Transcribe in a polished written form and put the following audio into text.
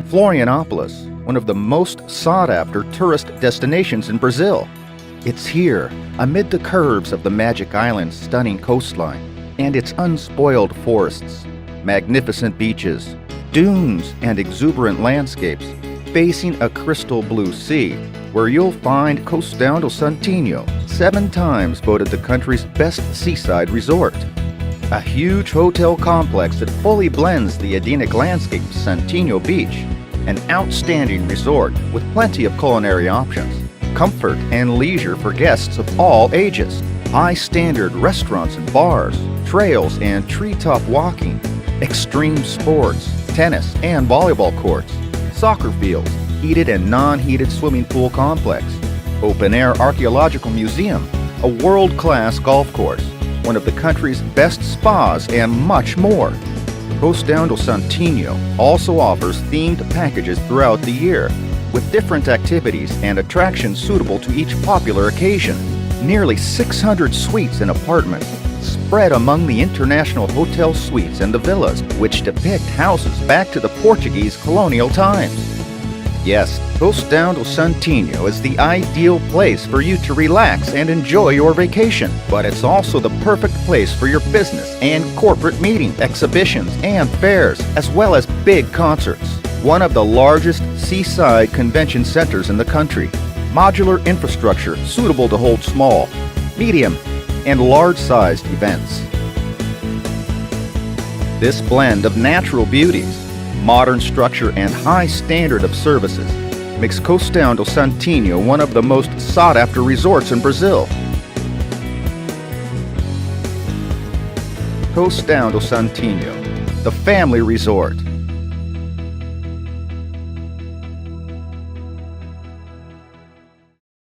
Florianopolis, one of the most sought-after tourist destinations in Brazil. It's here, amid the curves of the Magic Island's stunning coastline and its unspoiled forests, magnificent beaches, dunes, and exuberant landscapes, facing a crystal blue sea, where you'll find Costão do Santinho, 7 times voted the country's best seaside resort. A huge hotel complex that fully blends the Edenic landscape of Santinho Beach, an outstanding resort with plenty of culinary options, comfort and leisure for guests of all ages, high-standard restaurants and bars, trails and treetop walking, extreme sports, tennis and volleyball courts, soccer fields, heated and non-heated swimming pool complex, open-air archaeological museum, a world-class golf course, one of the country's best spas, and much more. Costão do Santinho also offers themed packages throughout the year, with different activities and attractions suitable to each popular occasion. Nearly 600 suites and apartments spread among the international hotel suites and the villas, which depict houses back to the Portuguese colonial times. Yes, Costão do Santinho is the ideal place for you to relax and enjoy your vacation, but it's also the perfect place for your business and corporate meetings, exhibitions, and fairs, as well as big concerts. One of the largest seaside convention centers in the country. Modular infrastructure suitable to hold small, medium, and large-sized events. This blend of natural beauties, modern structure, and high standard of services makes Costão do Santinho one of the most sought-after resorts in Brazil. Costão do Santinho, the family resort.